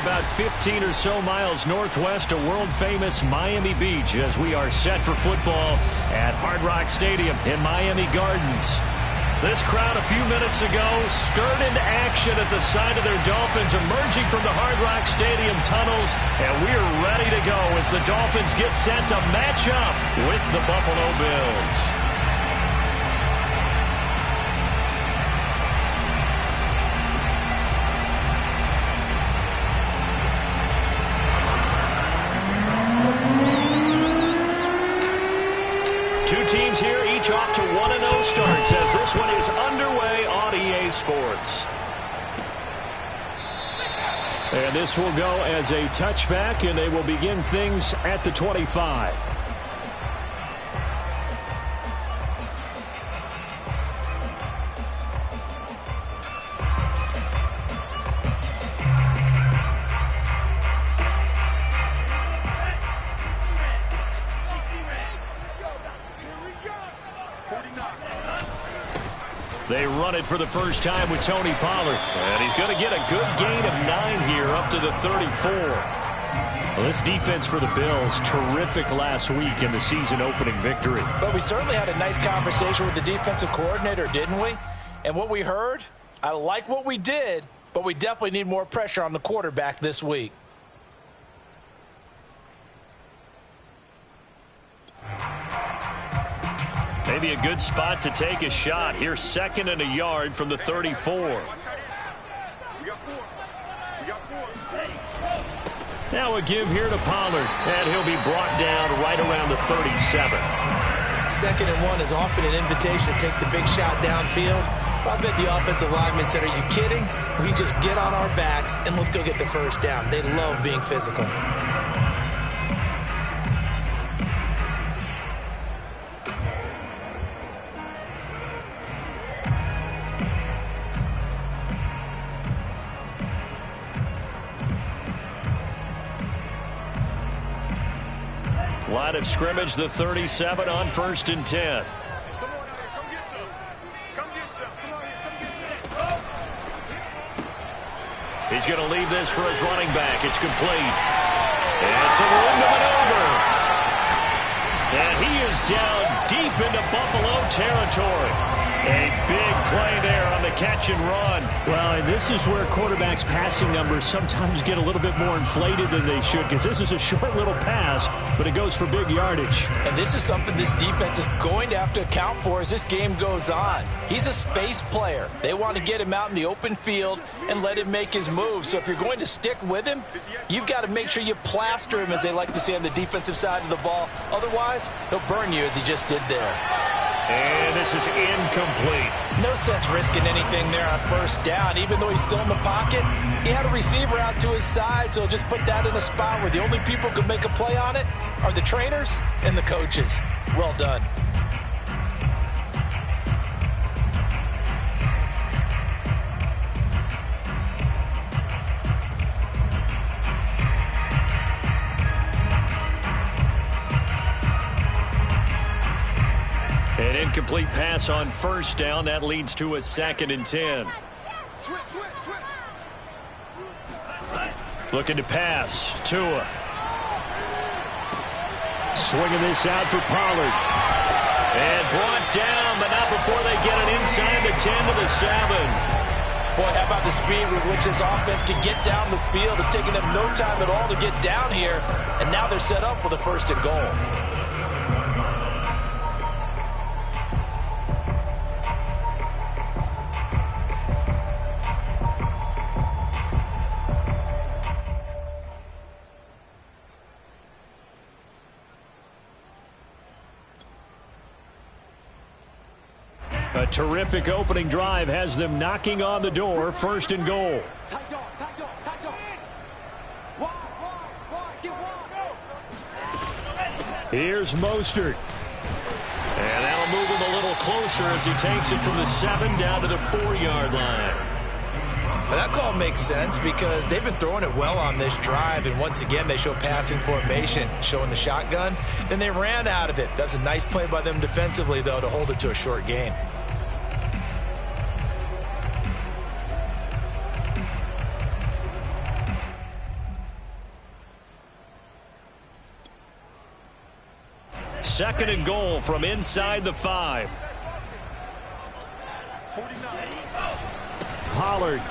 about 15 or so miles northwest of world-famous Miami Beach as we are set for football at Hard Rock Stadium in Miami Gardens. This crowd a few minutes ago stirred into action at the side of their Dolphins emerging from the Hard Rock Stadium tunnels, and we're ready to go as the Dolphins get set to match up with the Buffalo Bills. Two teams here, each off to 1-0 starts as this one is underway on EA Sports. And this will go as a touchback, and they will begin things at the 25. They run it for the first time with Tony Pollard. And he's going to get a good gain of 9 here up to the 34. Well, this defense for the Bills, terrific last week in the season-opening victory. But we certainly had a nice conversation with the defensive coordinator, didn't we? And what we heard, I like what we did, but we definitely need more pressure on the quarterback this week. Maybe a good spot to take a shot. Here's 2nd and a yard from the 34. Now a give here to Pollard, and he'll be brought down right around the 37. 2nd and 1 is often an invitation to take the big shot downfield. I bet the offensive lineman said, are you kidding? We just get on our backs and let's go get the first down. They love being physical. Line of scrimmage, the 37 on 1st and 10. He's going to leave this for his running back. It's complete. And some room to maneuver. And he is down deep into Buffalo territory. A big play there on the catch and run. Well, and this is where quarterbacks' passing numbers sometimes get a little bit more inflated than they should, because this is a short little pass, but it goes for big yardage. And this is something this defense is going to have to account for as this game goes on. He's a space player. They want to get him out in the open field and let him make his moves. So if you're going to stick with him, you've got to make sure you plaster him, as they like to say on the defensive side of the ball. Otherwise, he'll burn you as he just did there. And this is incomplete. No sense risking anything there on 1st down. Even though he's still in the pocket, he had a receiver out to his side, so just put that in a spot where the only people who can make a play on it are the trainers and the coaches. Well done. An incomplete pass on 1st down. That leads to a 2nd and 10. Looking to pass. Tua. Swinging this out for Pollard. And brought down, but not before they get it inside the 10 to the 7. Boy, how about the speed with which this offense can get down the field? It's taken them no time at all to get down here, and now they're set up with a 1st and goal. A terrific opening drive has them knocking on the door. 1st and goal. Here's Mostert. And that'll move him a little closer as he takes it from the 7 down to the 4-yard line. Well, that call makes sense because they've been throwing it well on this drive, and once again they show passing formation, showing the shotgun. Then they ran out of it. That's a nice play by them defensively, though, to hold it to a short gain. 2nd and goal from inside the 5. Pollard.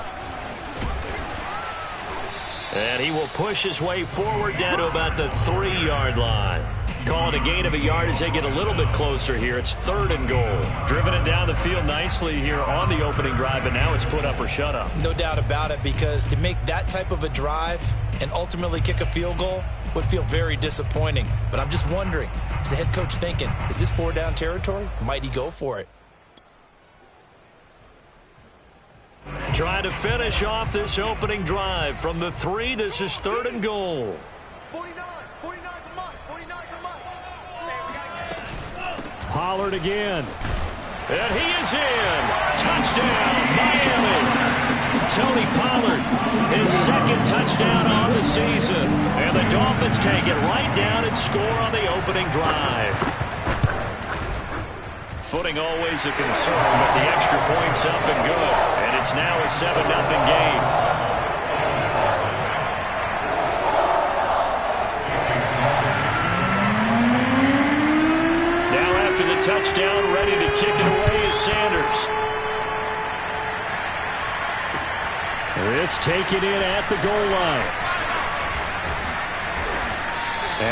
And he will push his way forward down to about the 3-yard line. Calling a gain of a yard as they get a little bit closer here. It's 3rd and goal. Driven it down the field nicely here on the opening drive, but now it's put up or shut up. No doubt about it, because to make that type of a drive and ultimately kick a field goal would feel very disappointing. But I'm just wondering, is the head coach thinking, is this 4-down territory? Might he go for it? Trying to finish off this opening drive from the 3. This is 3rd and goal. 49 for Mike. Pollard again. And he is in. Touchdown, Miami. Tony Pollard, his 2nd touchdown on the season. And the Dolphins take it right down and score on the opening drive. Footing always a concern, but the extra point's up and good. And it's now a 7-0 game. The touchdown, ready to kick it away is Sanders. This taken in at the goal line.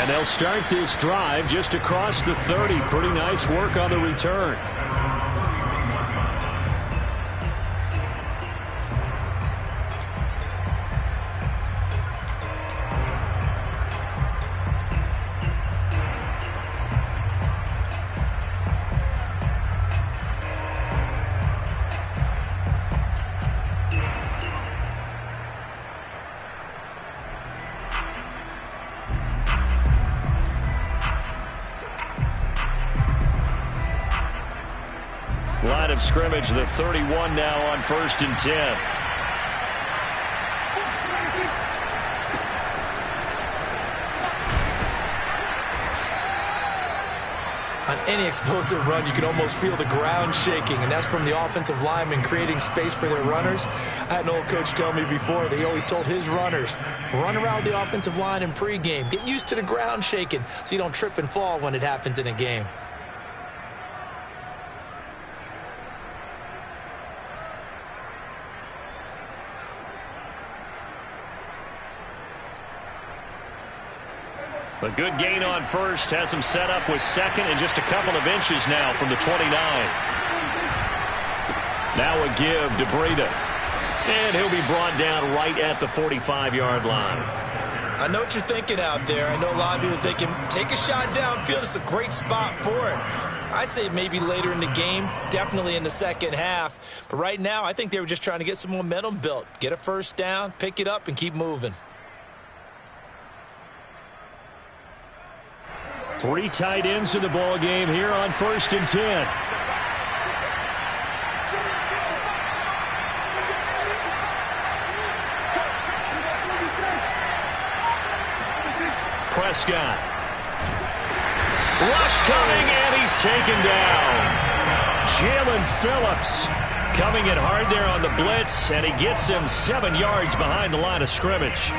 And they'll start this drive just across the 30. Pretty nice work on the return. Line of scrimmage, the 31 now on 1st and 10. On any explosive run, you can almost feel the ground shaking, and that's from the offensive linemen creating space for their runners. I had an old coach tell me before, they always told his runners, run around the offensive line in pregame. Get used to the ground shaking so you don't trip and fall when it happens in a game. A good gain on 1st has him set up with 2nd and just a couple of inches now from the 29. Now a give to Breida. And he'll be brought down right at the 45-yard line. I know what you're thinking out there. I know a lot of you are thinking, take a shot downfield. It's a great spot for it. I'd say maybe later in the game, definitely in the second half. But right now, I think they were just trying to get some momentum built. Get a 1st down, pick it up, and keep moving. 3 tight ends in the ball game here on 1st and 10. Prescott. Rush coming, and he's taken down. Jalen Phillips coming in hard there on the blitz, and he gets him 7 yards behind the line of scrimmage.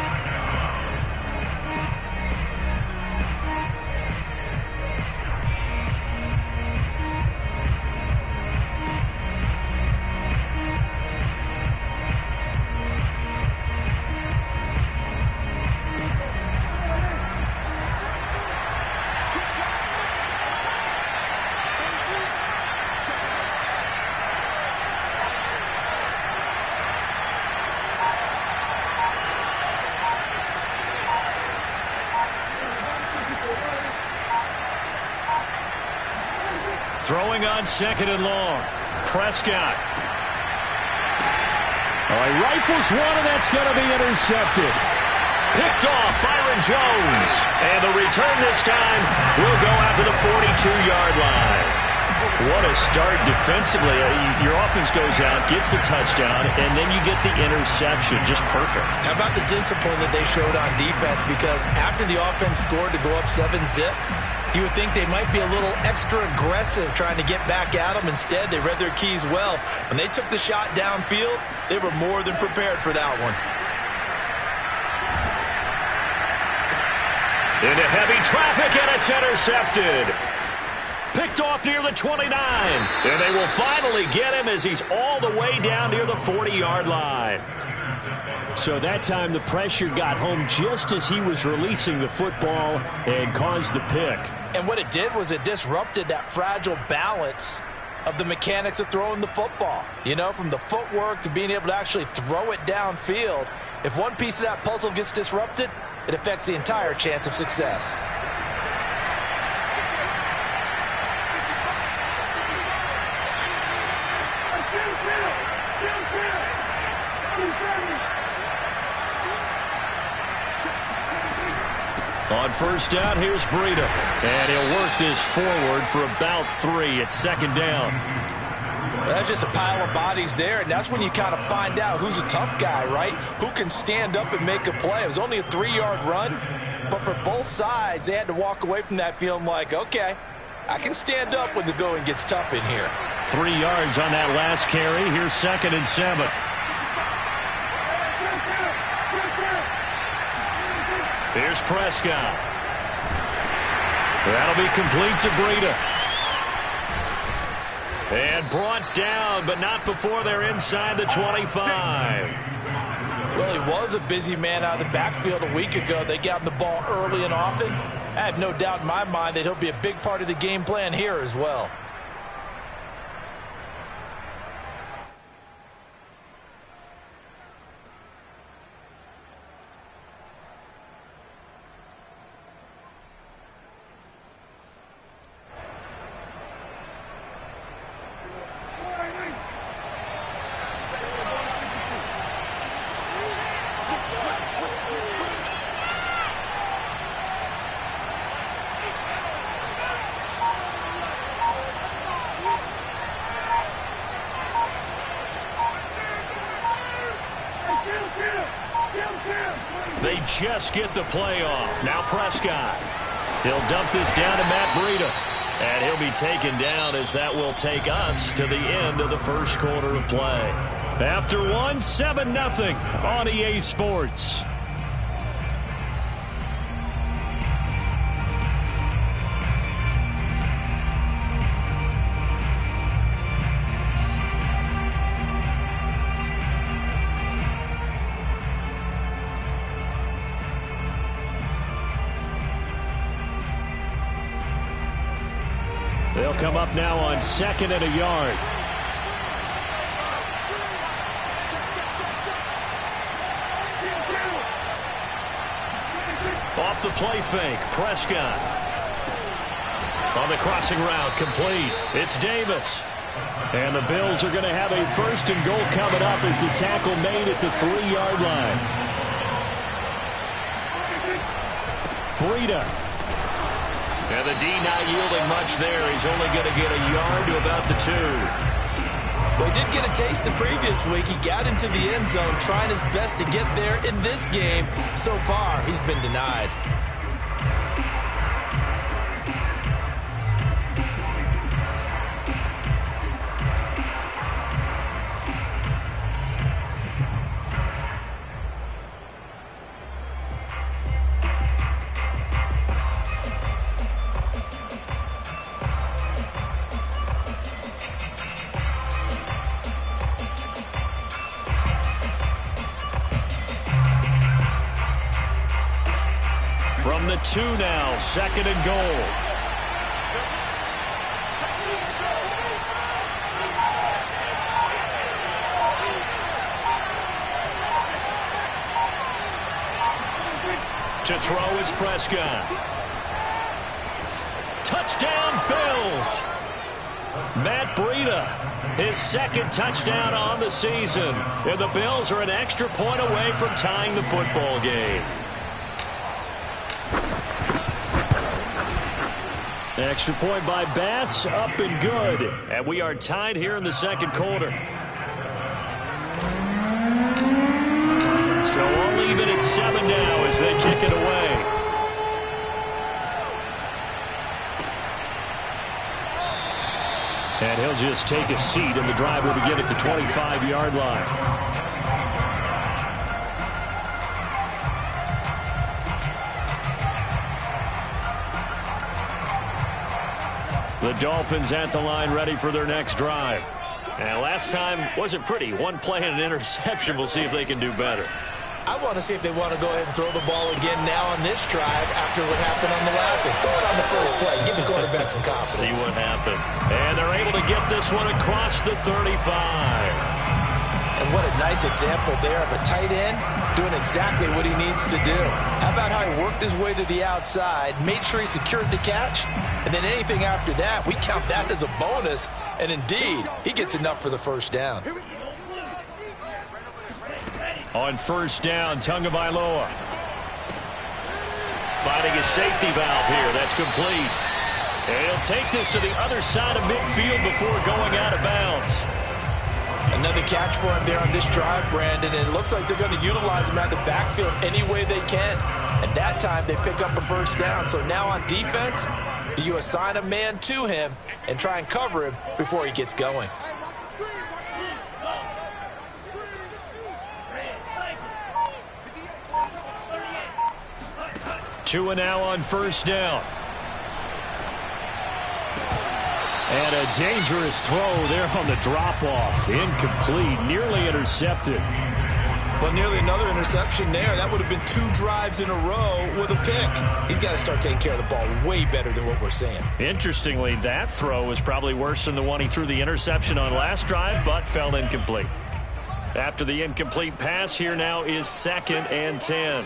Throwing on 2nd and long. Prescott. He rifles one, and that's going to be intercepted. Picked off Byron Jones. And the return this time will go out to the 42-yard line. What a start defensively. Your offense goes out, gets the touchdown, and then you get the interception. Just perfect. How about the discipline that they showed on defense? Because after the offense scored to go up 7-zip, you would think they might be a little extra aggressive trying to get back at them. Instead, they read their keys well. When they took the shot downfield, they were more than prepared for that one. Into heavy traffic, and it's intercepted. Picked off near the 29. And they will finally get him as he's all the way down near the 40-yard line. So that time the pressure got home just as he was releasing the football and caused the pick. And what it did was it disrupted that fragile balance of the mechanics of throwing the football. You know, from the footwork to being able to actually throw it downfield. If one piece of that puzzle gets disrupted, it affects the entire chance of success. On first down, here's Breida. And he'll work this forward for about 3 at second down. That's just a pile of bodies there, and that's when you kind of find out who's a tough guy, right? Who can stand up and make a play. It was only a 3-yard run, but for both sides, they had to walk away from that feeling like, okay, I can stand up when the going gets tough in here. 3 yards on that last carry. Here's 2nd and 7. Here's Prescott. That'll be complete to Breida. And brought down, but not before they're inside the 25. Well, he was a busy man out of the backfield a week ago. They got him the ball early and often. I have no doubt in my mind that he'll be a big part of the game plan here as well. They just get the play off. Now Prescott. He'll dump this down to Matt Breida. And he'll be taken down as that will take us to the end of the first quarter of play. After 7-0 on EA Sports. They'll come up now on 2nd and a yard. Off the play fake, Prescott. On the crossing route, complete. It's Davis. And the Bills are going to have a 1st and goal coming up as the tackle made at the 3-yard line. Breida. And the D not yielding much there. He's only going to get a yard to about the 2. Well, he did get a taste the previous week. He got into the end zone trying his best to get there in this game. So far, he's been denied. From the 2 now, 2nd and goal. To throw is Prescott. Touchdown, Bills. Matt Breida, his 2nd touchdown on the season. And the Bills are an extra point away from tying the football game. Extra point by Bass, up and good. And we are tied here in the 2nd quarter. So all even at 7 now as they kick it away. And he'll just take a seat, and the drive will begin at the 25-yard line. The Dolphins at the line ready for their next drive. And last time wasn't pretty. One play and an interception. We'll see if they can do better. I want to see if they want to go ahead and throw the ball again now on this drive after what happened on the last one. Throw it on the first play. Give the quarterback some confidence. See what happens. And they're able to get this one across the 35. And what a nice example there of a tight end doing exactly what he needs to do. How about how he worked his way to the outside, made sure he secured the catch, and then anything after that, we count that as a bonus. And indeed, he gets enough for the first down. On first down, Tagovailoa finding a safety valve here. That's complete. And he'll take this to the other side of midfield before going out of bounds. Another catch for him there on this drive, Brandon, and it looks like they're going to utilize him at the backfield any way they can. And that time they pick up a first down. So now on defense, do you assign a man to him and try and cover him before he gets going? Tua now on first down. And a dangerous throw there on the drop-off. Incomplete, nearly intercepted. Well, nearly another interception there. That would have been 2 drives in a row with a pick. He's got to start taking care of the ball way better than what we're seeing. Interestingly, that throw was probably worse than the one he threw the interception on last drive, but fell incomplete. After the incomplete pass, here now is 2nd and 10.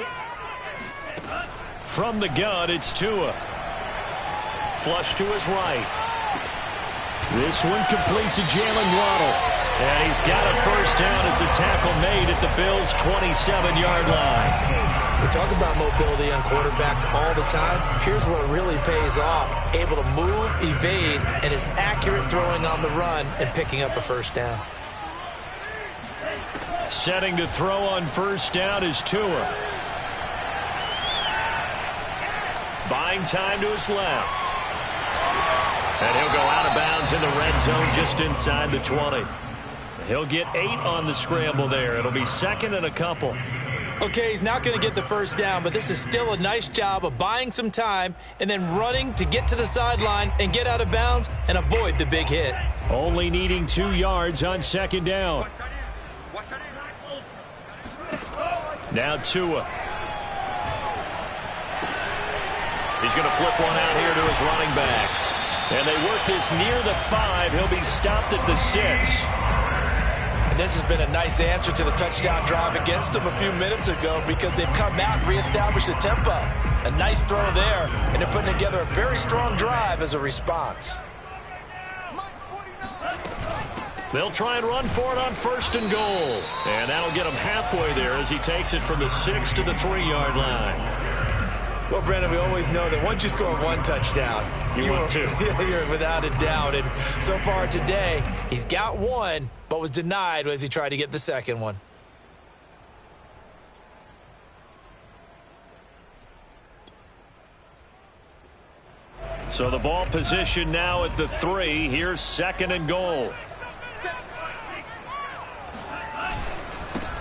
From the gun, it's Tua. Flush to his right. This one complete to Jalen Waddle. And he's got a first down as a tackle made at the Bills' 27-yard line. We talk about mobility on quarterbacks all the time. Here's what really pays off. Able to move, evade, and is accurate throwing on the run and picking up a first down. Setting to throw on first down is Tua. Buying time to his left. And he'll go out of bounds in the red zone just inside the 20. He'll get 8 on the scramble there. It'll be 2nd and a couple. Okay, he's not going to get the first down, but this is still a nice job of buying some time and then running to get to the sideline and get out of bounds and avoid the big hit. Only needing 2 yards on 2nd down. Now Tua. He's going to flip one out here to his running back. And they work this near the 5. He'll be stopped at the 6. And this has been a nice answer to the touchdown drive against them a few minutes ago because they've come out and reestablished the tempo. A nice throw there, and they're putting together a very strong drive as a response. They'll try and run for it on 1st and goal. And that'll get him halfway there as he takes it from the 6 to the 3-yard line. Well, Brandon, we always know that once you score 1 touchdown, you're without a doubt. And so far today, he's got 1, but was denied as he tried to get the 2nd one. So the ball position now at the 3. Here's 2nd and goal.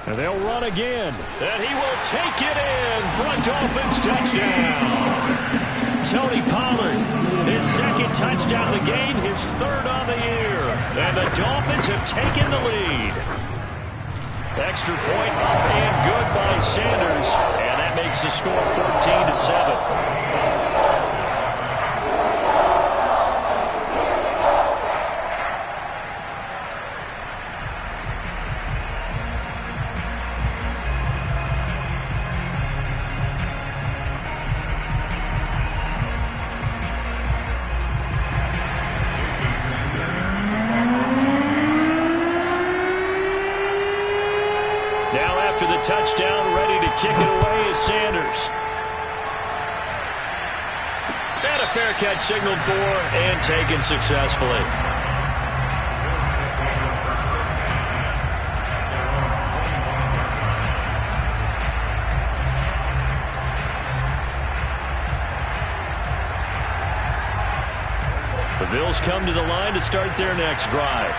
And they'll run again. And he will take it in for a Dolphins touchdown. Tony Pollard, his 2nd touchdown of the game, his 3rd on the year. And the Dolphins have taken the lead. Extra point up and good by Sanders. And that makes the score 14-7. After the touchdown, ready to kick it away is Sanders. And a fair catch signaled for and taken successfully. The Bills come to the line to start their next drive.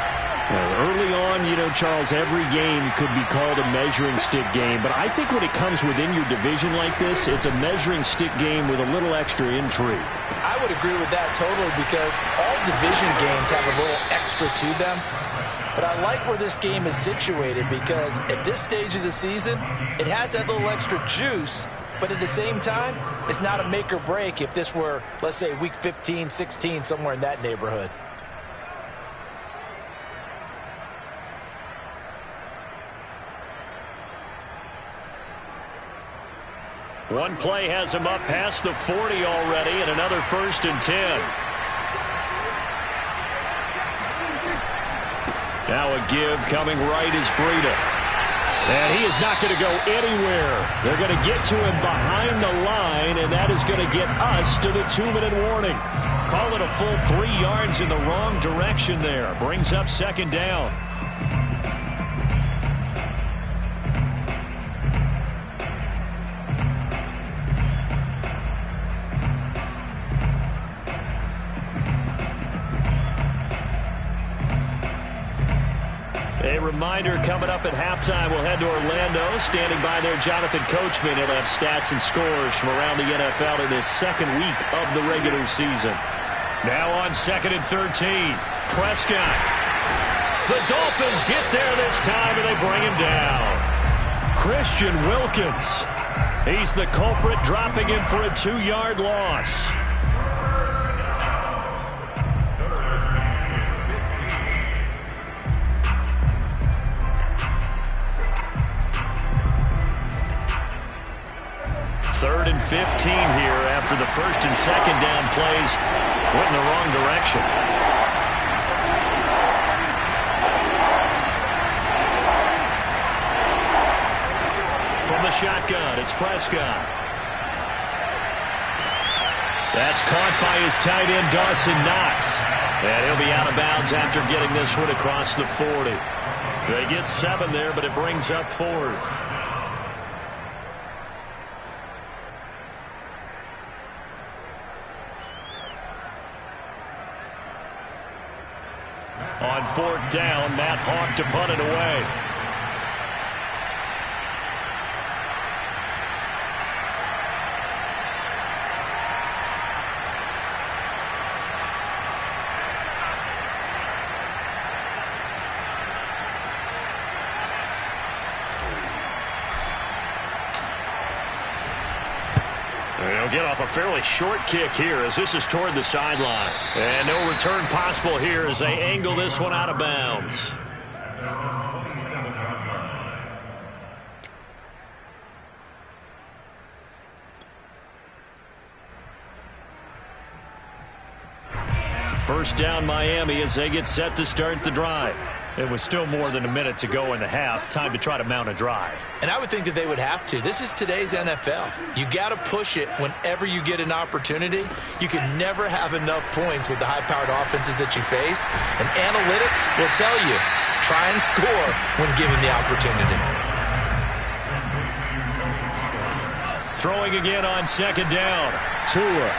Early on, you know, Charles, every game could be called a measuring stick game. But I think when it comes within your division like this, it's a measuring stick game with a little extra intrigue. I would agree with that totally because all division games have a little extra to them. But I like where this game is situated because at this stage of the season, it has that little extra juice, but at the same time, it's not a make or break if this were, let's say, week 15, 16, somewhere in that neighborhood. One play has him up past the 40 already, and another 1st and 10. Now a give coming right is Breida. And he is not going to go anywhere. They're going to get to him behind the line, and that is going to get us to the 2-minute warning. Call it a full 3 yards in the wrong direction there. Brings up 2nd down. A reminder, coming up at halftime, we'll head to Orlando. Standing by there, Jonathan Coachman. He'll have stats and scores from around the NFL in this 2nd week of the regular season. Now on 2nd and 13, Prescott. The Dolphins get there this time, and they bring him down. Christian Wilkins. He's the culprit, dropping him for a 2-yard loss. Third and 15 here after the 1st and 2nd down plays went in the wrong direction. From the shotgun, it's Prescott. That's caught by his tight end, Dawson Knox. And he'll be out of bounds after getting this one across the 40. They get 7 there, but it brings up 4th. On 4th down, Matt Hawk to punt it away. They'll get off a fairly short kick here as this is toward the sideline. And no return possible here as they angle this one out of bounds. First down Miami as they get set to start the drive. It was still more than a minute to go in the half. Time to try to mount a drive. And I would think that they would have to. This is today's NFL. You got to push it whenever you get an opportunity. You can never have enough points with the high-powered offenses that you face. And analytics will tell you, try and score when given the opportunity. Throwing again on 2nd down. Tua.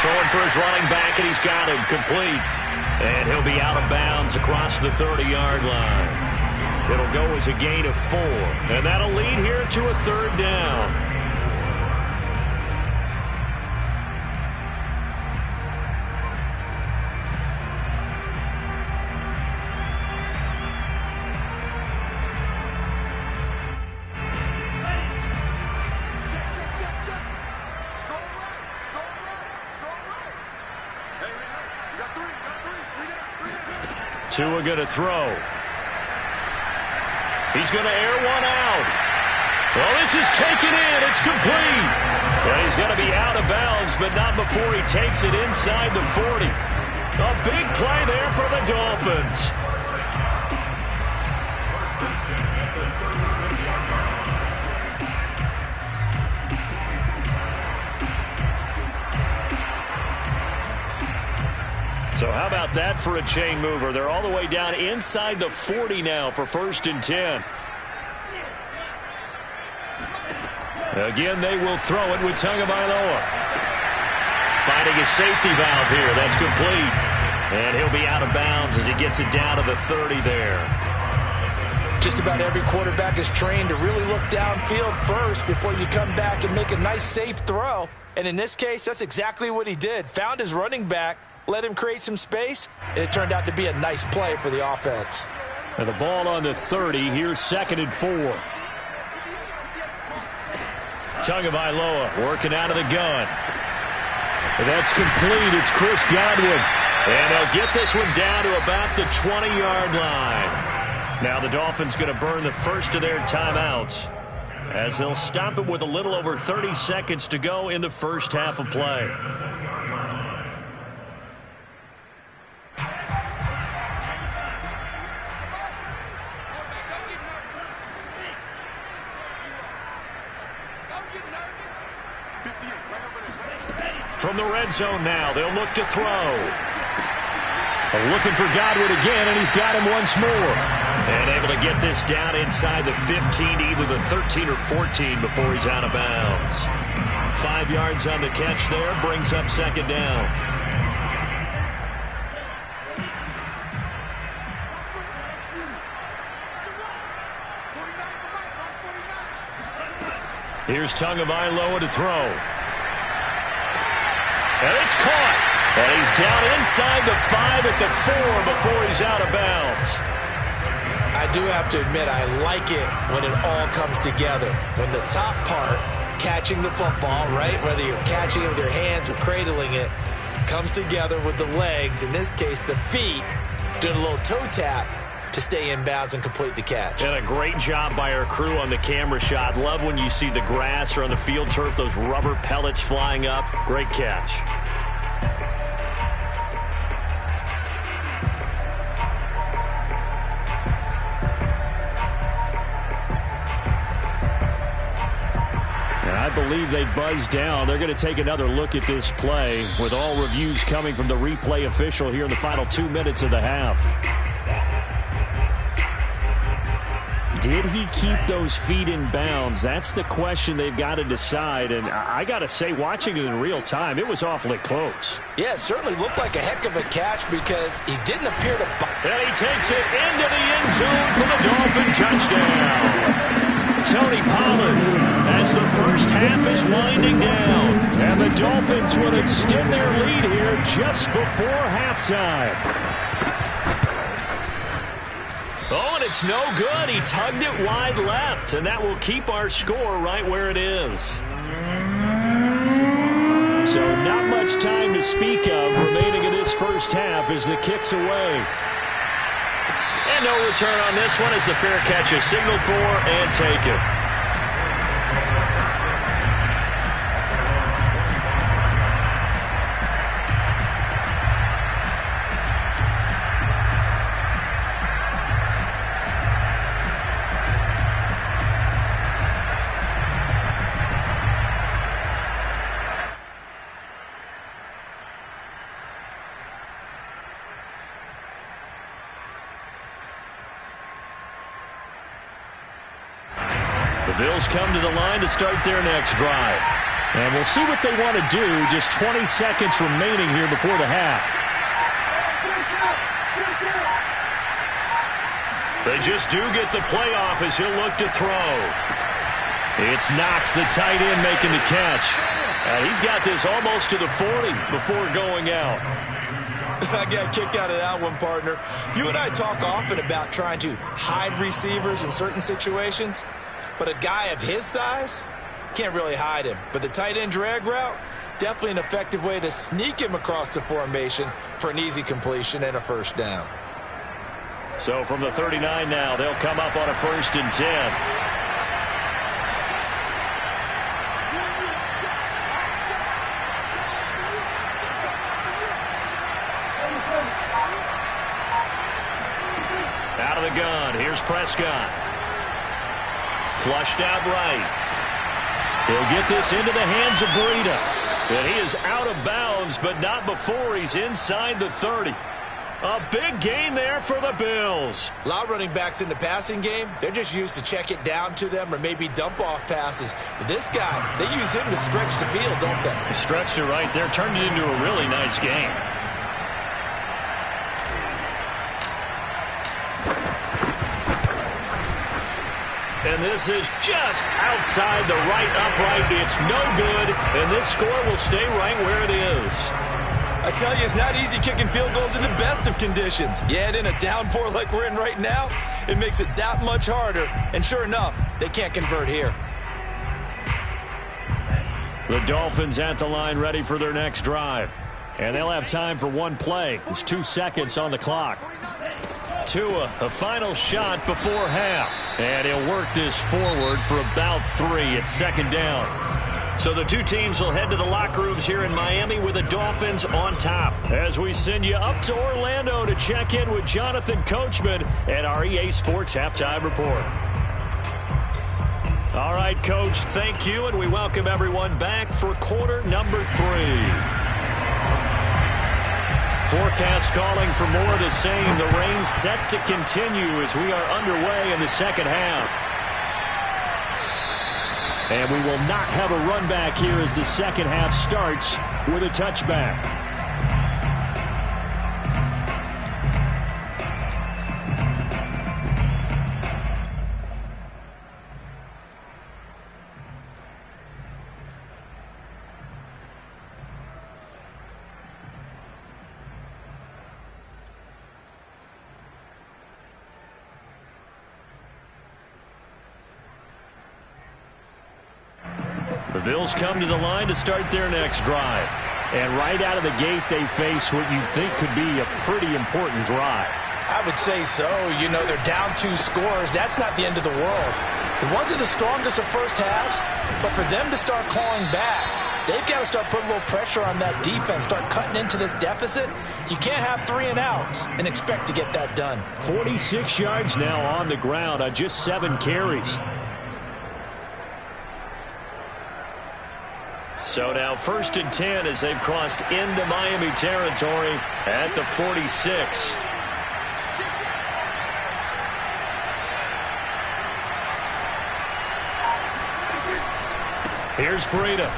Throwing for his running back, and he's got him complete. And he'll be out of bounds across the 30-yard line. It'll go as a gain of 4. And that'll lead here to a 3rd down. Tua going to throw. He's going to air one out. Well, this is taken in. It's complete. And he's going to be out of bounds, but not before he takes it inside the 40. A big play there for the Dolphins. So how about that for a chain mover? They're all the way down inside the 40 now for 1st and 10. Again, they will throw it with Tagovailoa. Finding a safety valve here. That's complete. And he'll be out of bounds as he gets it down to the 30 there. Just about every quarterback is trained to really look downfield first before you come back and make a nice, safe throw. And in this case, that's exactly what he did. Found his running back, let him create some space, and it turned out to be a nice play for the offense. And the ball on the 30. Here's 2nd and 4. Tagovailoa working out of the gun. That's complete. It's Chris Godwin. And they'll get this one down to about the 20-yard line. Now the Dolphins going to burn the first of their timeouts as they'll stop it with a little over 30 seconds to go in the first half of play. From the red zone now, they'll look to throw. Looking for Godwin again, and he's got him once more. And able to get this down inside the 15, either the 13 or 14 before he's out of bounds. 5 yards on the catch there, brings up 2nd down. Here's Tagovailoa to throw. And it's caught. And he's down inside the 5 at the 4 before he's out of bounds. I do have to admit, I like it when it all comes together. When the top part, catching the football, right, whether you're catching it with your hands or cradling it, comes together with the legs, in this case the feet, doing a little toe tap to stay in bounds and complete the catch. And a great job by our crew on the camera shot. Love when you see the grass or on the field turf, those rubber pellets flying up. Great catch. I believe they buzzed down. They're going to take another look at this play with all reviews coming from the replay official here in the final 2 minutes of the half. Did he keep those feet in bounds? That's the question they've got to decide. And I got to say, watching it in real time, it was awfully close. Yeah, it certainly looked like a heck of a catch because he didn't appear to... And he takes it into the end zone for the Dolphin touchdown. Tony Pollard as the first half is winding down. And the Dolphins will extend their lead here just before halftime. Oh, and it's no good. He tugged it wide left, and that will keep our score right where it is. So not much time to speak of remaining in this first half as the kick's away. And no return on this one as the fair catch is signaled for and taken. Bills come to the line to start their next drive. And we'll see what they want to do. Just 20 seconds remaining here before the half. They just do get the playoff as he'll look to throw. It's Knox, the tight end, making the catch. And he's got this almost to the 40 before going out. I got kicked out of that one, partner. You and I talk often about trying to hide receivers in certain situations. But a guy of his size, can't really hide him. But the tight end drag route, definitely an effective way to sneak him across the formation for an easy completion and a first down. So from the 39 now, they'll come up on a 1st and 10. Out of the gun, here's Prescott. Flushed out right. He'll get this into the hands of Breida. And he is out of bounds, but not before he's inside the 30. A big gain there for the Bills. A lot of running backs in the passing game, they're just used to check it down to them or maybe dump off passes. But this guy, they use him to stretch the field, don't they? He stretched it right there, turned it into a really nice game. And this is just outside the right upright. It's no good, and this score will stay right where it is. I tell you, it's not easy kicking field goals in the best of conditions. Yet in a downpour like we're in right now, it makes it that much harder. And sure enough, they can't convert here. The Dolphins at the line ready for their next drive. And they'll have time for one play. There's 2 seconds on the clock. Tua, a final shot before half. And he'll work this forward for about 3 at second down. So the two teams will head to the locker rooms here in Miami with the Dolphins on top. As we send you up to Orlando to check in with Jonathan Coachman at our EA Sports Halftime Report. All right, Coach, thank you, and we welcome everyone back for quarter number 3. Forecast calling for more of the same. The rain set to continue as we are underway in the second half. And we will not have a run back here as the second half starts with a touchback. The Bills come to the line to start their next drive. And right out of the gate, they face what you think could be a pretty important drive. I would say so. You know, they're down 2 scores. That's not the end of the world. It wasn't the strongest of first halves, but for them to start clawing back, they've got to start putting a little pressure on that defense, start cutting into this deficit. You can't have 3 and outs and expect to get that done. 46 yards now on the ground on just 7 carries. So now 1st and 10 as they've crossed into Miami territory at the 46. Here's Breida.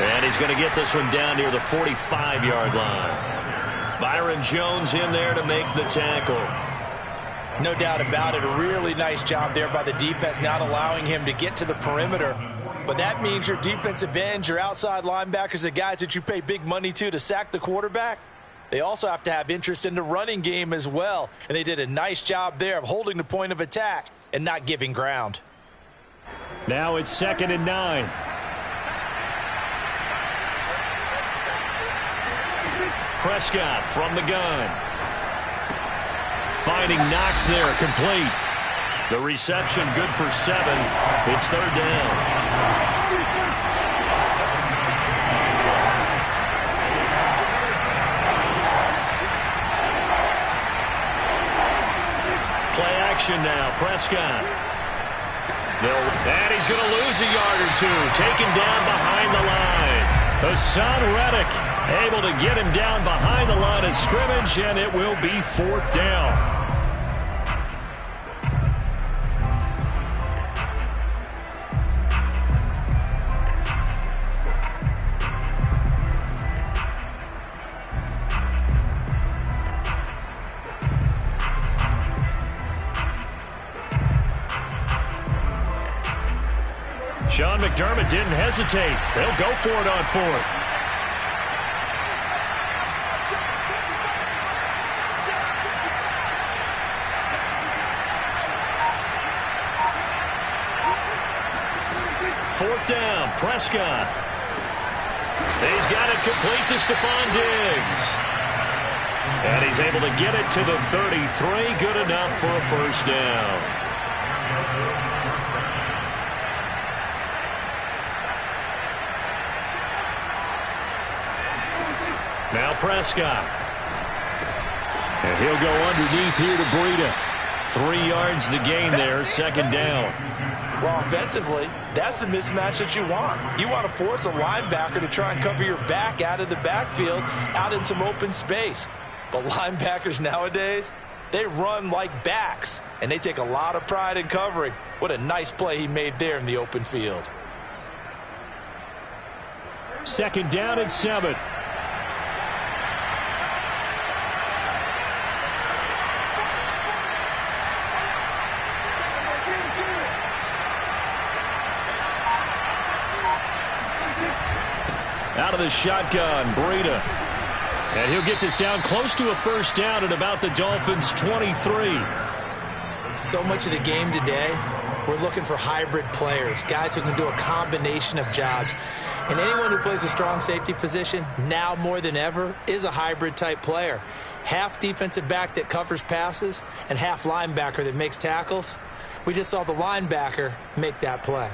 And he's going to get this one down near the 45-yard line. Byron Jones in there to make the tackle. No doubt about it. A really nice job there by the defense, not allowing him to get to the perimeter. But that means your defensive ends, your outside linebackers, the guys that you pay big money to sack the quarterback, they also have to have interest in the running game as well. And they did a nice job there of holding the point of attack and not giving ground. Now it's 2nd and 9. Prescott from the gun. Finding Knox there, complete. The reception good for 7. It's 3rd down. Play action now, Prescott. And he's going to lose a yard or 2. Taken down behind the line. Hassan Reddick able to get him down behind the line of scrimmage, and it will be 4th down. Sean McDermott didn't hesitate. They'll go for it on 4th. Fourth down, Prescott. He's got it complete to Stephon Diggs. And he's able to get it to the 33. Good enough for a 1st down. Now Prescott. And he'll go underneath here to Breida. 3 yards the gain there, 2nd down. Well, offensively, that's the mismatch that you want. You want to force a linebacker to try and cover your back out of the backfield, out in some open space. But linebackers nowadays, they run like backs, and they take a lot of pride in covering. What a nice play he made there in the open field. 2nd down and 7. Out of the shotgun, Breida. And he'll get this down close to a first down at about the Dolphins' 23. So much of the game today, we're looking for hybrid players, guys who can do a combination of jobs. And anyone who plays a strong safety position, now more than ever, is a hybrid-type player. Half defensive back that covers passes and half linebacker that makes tackles. We just saw the linebacker make that play.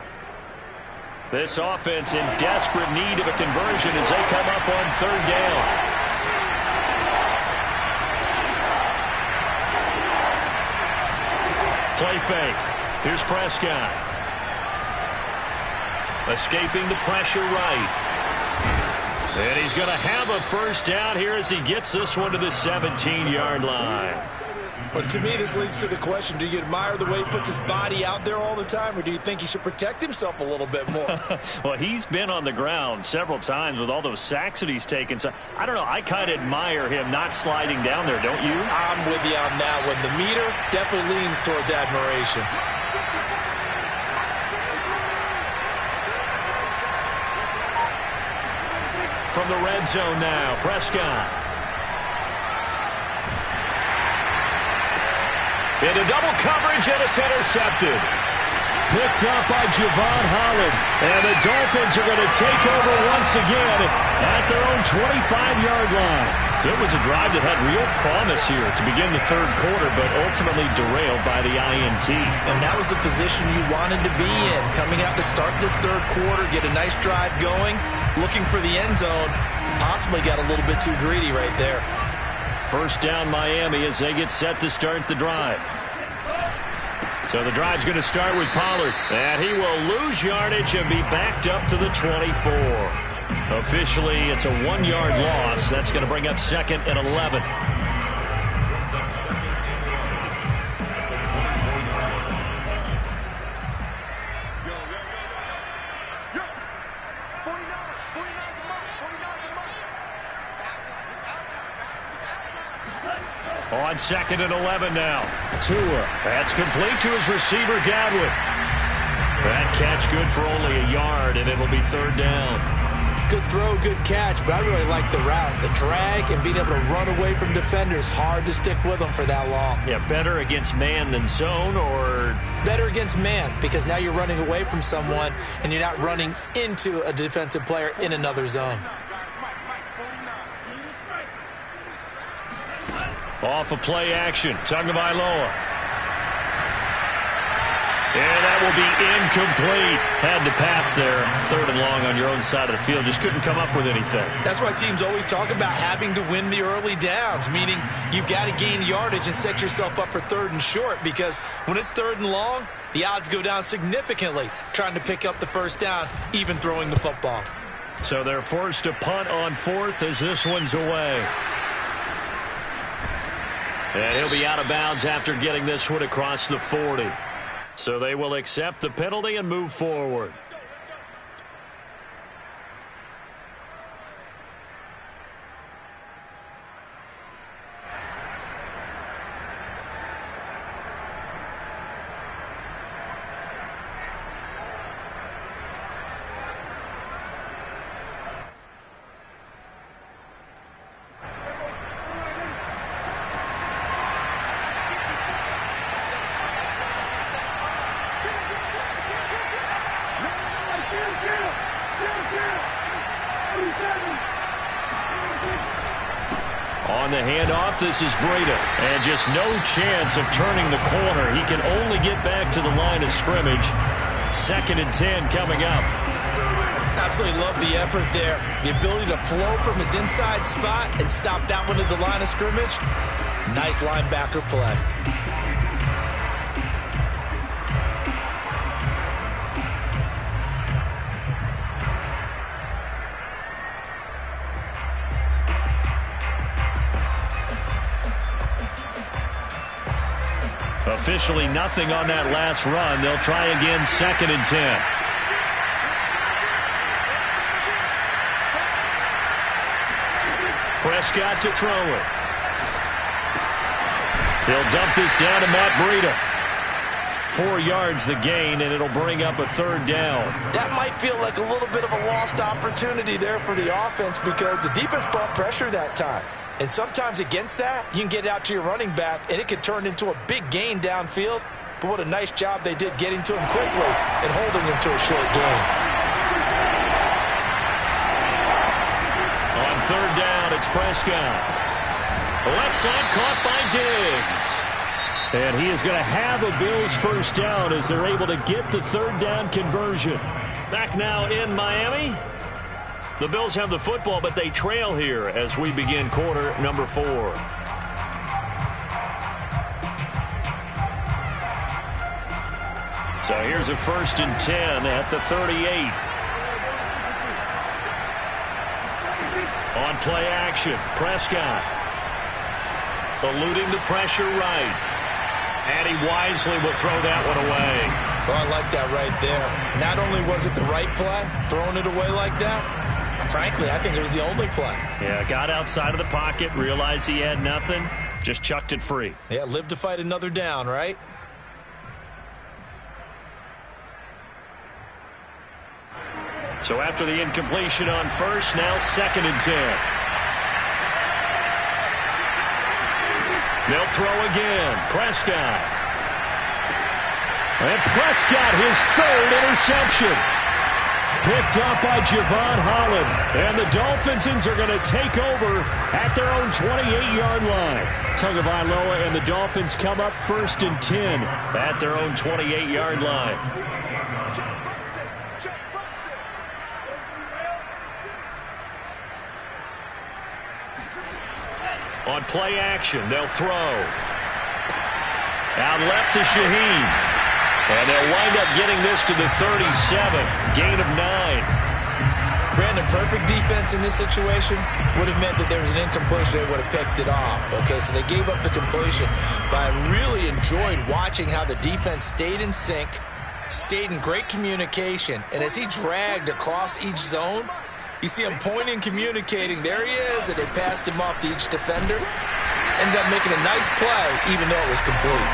This offense in desperate need of a conversion as they come up on third down. Play fake. Here's Prescott. Escaping the pressure right. And he's going to have a first down here as he gets this one to the 17-yard line. Well, to me, this leads to the question, do you admire the way he puts his body out there all the time, or do you think he should protect himself a little bit more? Well, he's been on the ground several times with all those sacks that he's taken. So I don't know. I kind of admire him not sliding down there, don't you? I'm with you on that one. The meter definitely leans towards admiration. From the red zone now, Prescott. Into double coverage, and it's intercepted. Picked up by Javon Holland. And the Dolphins are going to take over once again at their own 25-yard line. So it was a drive that had real promise here to begin the third quarter, but ultimately derailed by the INT. And that was the position you wanted to be in. Coming out to start this third quarter, get a nice drive going, looking for the end zone. Possibly got a little bit too greedy right there. First down Miami as they get set to start the drive. So the drive's going to start with Pollard. And he will lose yardage and be backed up to the 24. Officially, it's a 1-yard loss. That's going to bring up second and 11. On second and 11 now. Tua. That's complete to his receiver, Godwin. That catch good for only a yard, and it'll be third down. Good throw, good catch, but I really like the route. The drag and being able to run away from defenders. Hard to stick with them for that long. Yeah, better against man than zone, or? Better against man, because now you're running away from someone, and you're not running into a defensive player in another zone. Off of play action, Tagovailoa. And that will be incomplete. Had to pass there, third and long on your own side of the field. Just couldn't come up with anything. That's why teams always talk about having to win the early downs, meaning you've got to gain yardage and set yourself up for third and short, because when it's third and long, the odds go down significantly trying to pick up the first down, even throwing the football. So they're forced to punt on fourth as this one's away. And he'll be out of bounds after getting this one across the 40. So they will accept the penalty and move forward. On the handoff, this is Breida. And just no chance of turning the corner. He can only get back to the line of scrimmage. Second and 10 coming up. Absolutely love the effort there. The ability to flow from his inside spot and stop that one at the line of scrimmage. Nice linebacker play. Officially nothing on that last run. They'll try again, second and 10. Prescott to throw it. He'll dump this down to Matt Breida. 4 yards the gain, and it'll bring up a 3rd down. That might feel like a little bit of a lost opportunity there for the offense because the defense brought pressure that time. And sometimes against that, you can get out to your running back, and it could turn into a big gain downfield. But what a nice job they did getting to him quickly and holding him to a short gain. On 3rd down, it's Prescott. The left side caught by Diggs. And he is going to have a Bills 1st down as they're able to get the 3rd down conversion. Back now in Miami. The Bills have the football, but they trail here as we begin quarter number 4. So here's a 1st and 10 at the 38. On play action, Prescott eluding the pressure right. And he wisely will throw that one away. Oh, I like that right there. Not only was it the right play, throwing it away like that, frankly, I think it was the only play. Yeah, got outside of the pocket, realized he had nothing, just chucked it free. Yeah, live to fight another down, right? So after the incompletion on 1st, now 2nd and 10. They'll throw again. Prescott. And Prescott, his 3rd interception. Picked up by Javon Holland. And the Dolphins are going to take over at their own 28-yard line. Tagovailoa and the Dolphins come up 1st and 10 at their own 28-yard line. On play action, they'll throw. Out left to Shaheed. And they'll wind up getting this to the 37. Gain of 9. Brandon, perfect defense in this situation would have meant that there was an incompletion. They would have picked it off. Okay, so they gave up the completion. But I really enjoyed watching how the defense stayed in sync, stayed in great communication. And as he dragged across each zone, you see him pointing, communicating. There he is, and they passed him off to each defender. Ended up making a nice play, even though it was complete.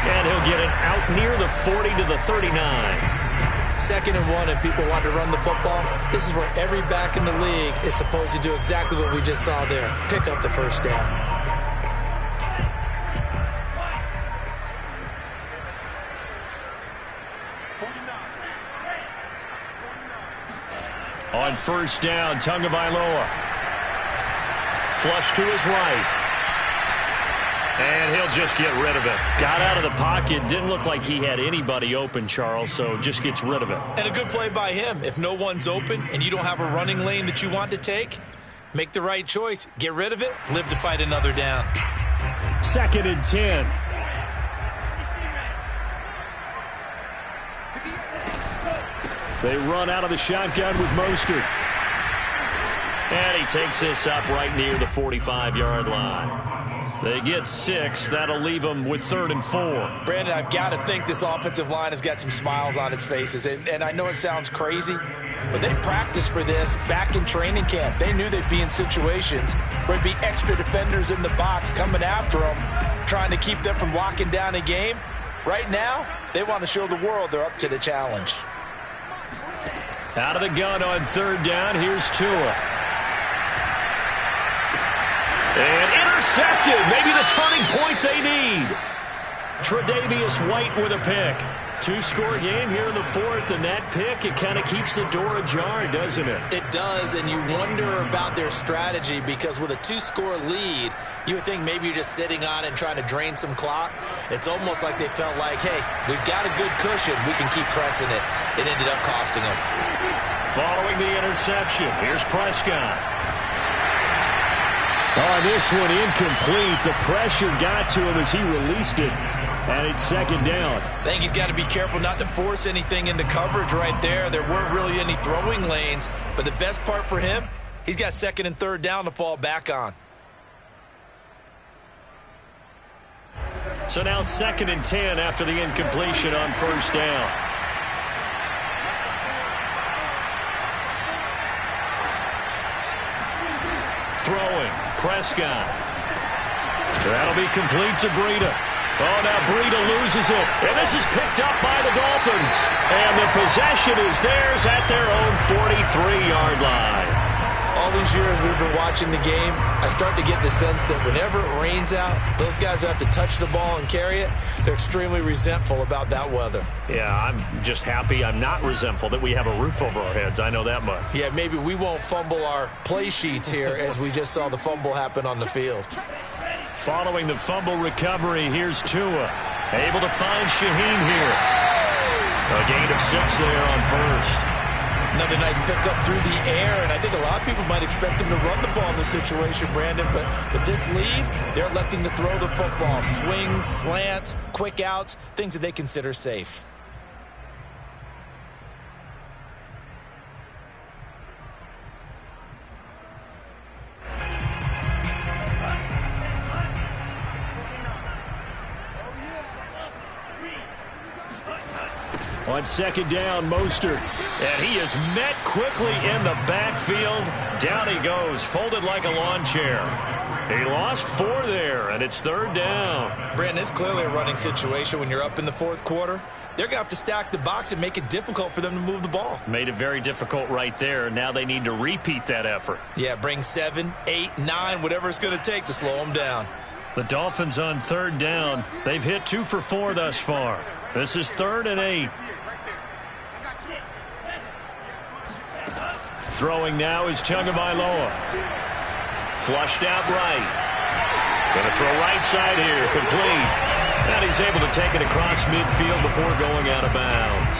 And he'll get it out near the 40 to the 39. 2nd and 1, and people want to run the football. This is where every back in the league is supposed to do exactly what we just saw there. Pick up the 1st down. On 1st down, Tagovailoa. Flush to his right. And he'll just get rid of it. Got out of the pocket. Didn't look like he had anybody open, Charles, so just gets rid of it. And a good play by him. If no one's open and you don't have a running lane that you want to take, make the right choice. Get rid of it. Live to fight another down. 2nd and 10. They run out of the shotgun with Mostert. And he takes this up right near the 45-yard line. They get 6. That'll leave them with 3rd and 4. Brandon, I've got to think this offensive line has got some smiles on its faces. And I know it sounds crazy, but they practiced for this back in training camp. They knew they'd be in situations where there'd be extra defenders in the box coming after them, trying to keep them from locking down a game. Right now, they want to show the world they're up to the challenge. Out of the gun on 3rd down. Here's Tua. And intercepted. Maybe the turning point they need. Tre'Davious White with a pick. 2-score game here in the 4th, and that pick, it kind of keeps the door ajar, doesn't it? It does, and you wonder about their strategy because with a 2-score lead, you would think maybe you're just sitting on it and trying to drain some clock. It's almost like they felt like, hey, we've got a good cushion. We can keep pressing it. It ended up costing them. Following the interception, here's Prescott. On this one, incomplete. The pressure got to him as he released it. And it's 2nd down. I think he's got to be careful not to force anything into coverage right there. There weren't really any throwing lanes. But the best part for him, he's got 2nd and 3rd down to fall back on. So now 2nd and 10 after the incompletion on 1st down. Throwing, Prescott. That'll be complete to Breida. Oh, now Breida loses it. And this is picked up by the Dolphins. And the possession is theirs at their own 43-yard line. All these years we've been watching the game, I start to get the sense that whenever it rains out, those guys who have to touch the ball and carry it, they're extremely resentful about that weather. Yeah, I'm just happy I'm not resentful that we have a roof over our heads. I know that much. Yeah, maybe we won't fumble our play sheets here as we just saw the fumble happen on the field. Following the fumble recovery, here's Tua. Able to find Shaheen here. A gain of 6 there on first. Another nice pickup through the air, and I think a lot of people might expect them to run the ball in this situation, Brandon, but with this lead, they're electing to throw the football. Swings, slants, quick outs, things that they consider safe. On second down, Mostert. And he is met quickly in the backfield. Down he goes, folded like a lawn chair. He lost 4 there, and it's third down. Brandon, it's clearly a running situation when you're up in the fourth quarter. They're going to have to stack the box and make it difficult for them to move the ball. Made it very difficult right there. Now they need to repeat that effort. Yeah, bring 7, 8, 9, whatever it's going to take to slow them down. The Dolphins on third down. They've hit 2 for 4 thus far. This is 3rd and 8. Throwing now is Tagovailoa. Flushed out right. Going to throw right side here. Complete. And he's able to take it across midfield before going out of bounds.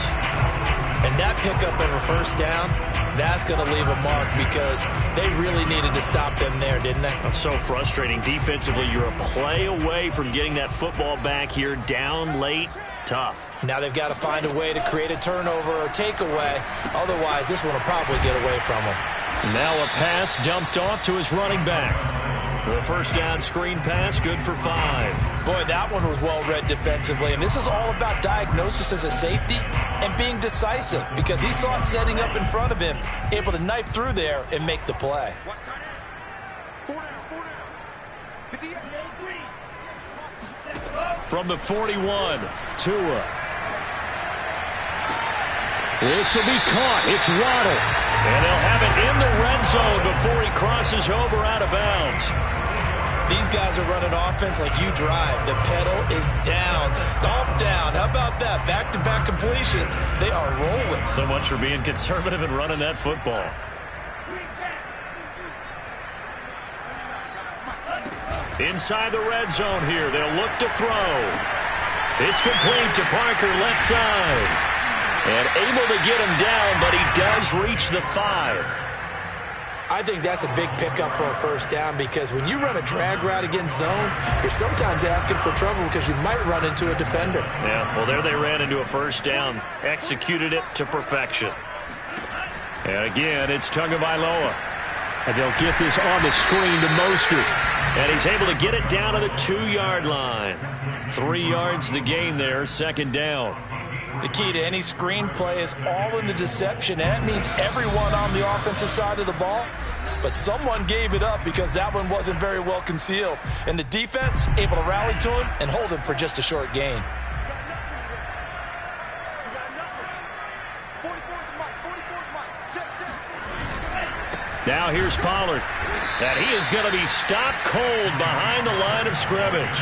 And that pickup of a first down, that's going to leave a mark because they really needed to stop them there, didn't they? It's so frustrating. Defensively, you're a play away from getting that football back here. Down late. Tough. Now they've got to find a way to create a turnover or takeaway. Otherwise, this one will probably get away from him. Now a pass dumped off to his running back. The first down screen pass, good for 5. Boy, that one was well read defensively. And this is all about diagnosis as a safety and being decisive because he saw it setting up in front of him, able to knife through there and make the play. From the 41, Tua. This will be caught. It's Waddle. And they'll have it in the red zone before he crosses over out of bounds. These guys are running offense like you drive. The pedal is down, stomp down. How about that? Back-to-back completions. They are rolling. So much for being conservative and running that football. Inside the red zone here. They'll look to throw. It's complete to Parker, left side. And able to get him down, but he does reach the 5. I think that's a big pickup for a first down because when you run a drag route against zone, you're sometimes asking for trouble because you might run into a defender. Yeah, well, there they ran into a first down. Executed it to perfection. And again, it's Tagovailoa. And they'll get this on the screen to Mostert. And he's able to get it down to the 2-yard line. 3 yards the gain there, second down. The key to any screen play is all in the deception. And that means everyone on the offensive side of the ball. But someone gave it up because that one wasn't very well concealed. And the defense able to rally to him and hold him for just a short gain. Now here's Pollard. And he is going to be stopped cold behind the line of scrimmage.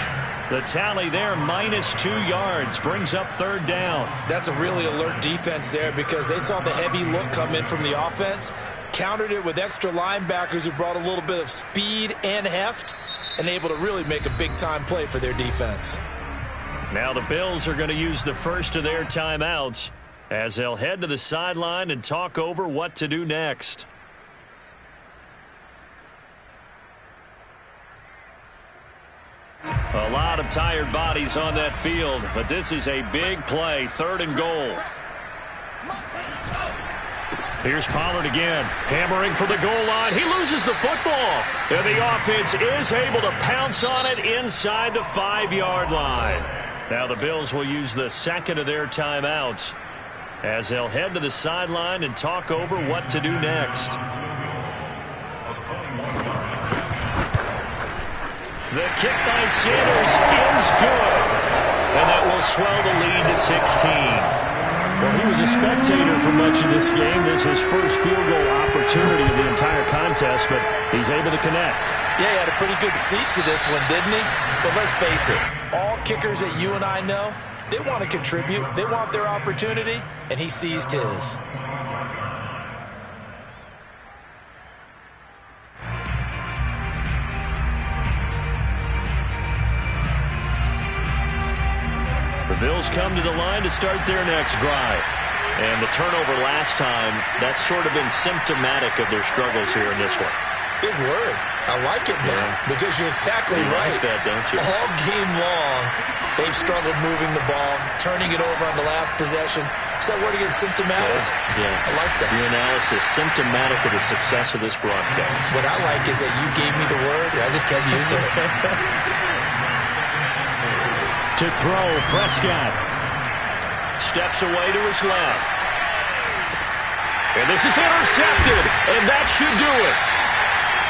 The tally there, -2 yards, brings up third down. That's a really alert defense there because they saw the heavy look come in from the offense, countered it with extra linebackers who brought a little bit of speed and heft, and able to really make a big-time play for their defense. Now the Bills are going to use the first of their timeouts as they'll head to the sideline and talk over what to do next. A lot of tired bodies on that field, but this is a big play, 3rd and goal. Here's Pollard again, hammering for the goal line. He loses the football, and the offense is able to pounce on it inside the 5-yard line. Now the Bills will use the second of their timeouts as they'll head to the sideline and talk over what to do next. The kick by Sanders is good. And that will swell the lead to 16. Well, he was a spectator for much of this game. This is his first field goal opportunity of the entire contest, but he's able to connect. Yeah, he had a pretty good seat to this one, didn't he? But let's face it, all kickers that you and I know, they want to contribute. They want their opportunity, and he seized his. The Bills come to the line to start their next drive. And the turnover last time, that's sort of been symptomatic of their struggles here in this one. Big word. I like it now because you're exactly right. Like that, don't you? All game long, they've struggled moving the ball, turning it over on the last possession. Is that word again, symptomatic? Yeah. I like that. Your analysis, symptomatic of the success of this broadcast. What I like is that you gave me the word, and I just kept using it. To throw, Prescott. Steps away to his left. And this is intercepted, and that should do it.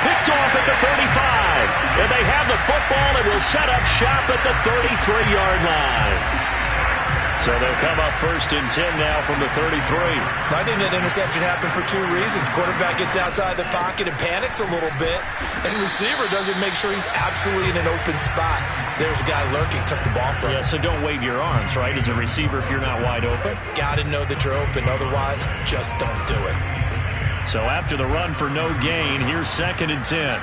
Picked off at the 35. And they have the football and will set up shop at the 33-yard line. So they'll come up 1st and 10 now from the 33. I think that interception happened for two reasons. Quarterback gets outside the pocket and panics a little bit, and the receiver doesn't make sure he's absolutely in an open spot. So there's a guy lurking, took the ball from him. Yeah, so don't wave your arms, right, as a receiver if you're not wide open. Got to know that you're open. Otherwise, just don't do it. So after the run for no gain, here's 2nd and 10.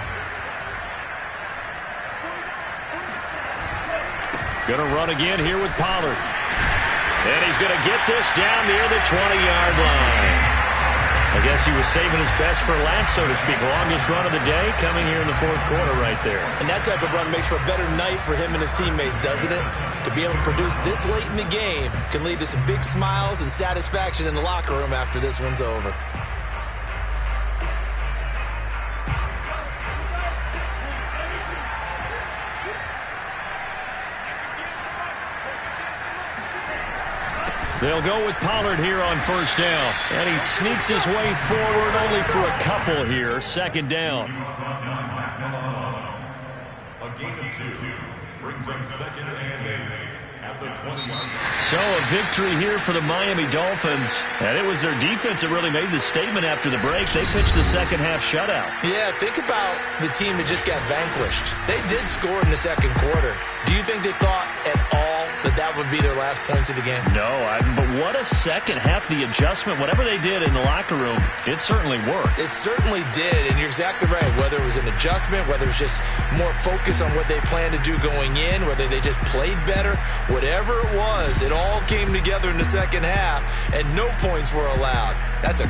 Going to run again here with Pollard. And he's going to get this down near the 20-yard line. I guess he was saving his best for last, so to speak. Longest run of the day coming here in the 4th quarter right there. And that type of run makes for a better night for him and his teammates, doesn't it? To be able to produce this late in the game can lead to some big smiles and satisfaction in the locker room after this one's over. They'll go with Pollard here on 1st down. And he sneaks his way forward only for a couple here. 2nd down. A gain of 2 brings up 2nd and 8 at the 20-yard line. So a victory here for the Miami Dolphins. And it was their defense that really made the statement after the break. They pitched the second half shutout. Yeah, think about the team that just got vanquished. They did score in the 2nd quarter. Do you think they thought at all that would be their last points of the game? No, but what a second half. The adjustment, whatever they did in the locker room, it certainly worked. It certainly did, and you're exactly right. Whether it was an adjustment, whether it was just more focus on what they planned to do going in, whether they just played better, whatever it was, it all came together in the second half, and no points were allowed. That's a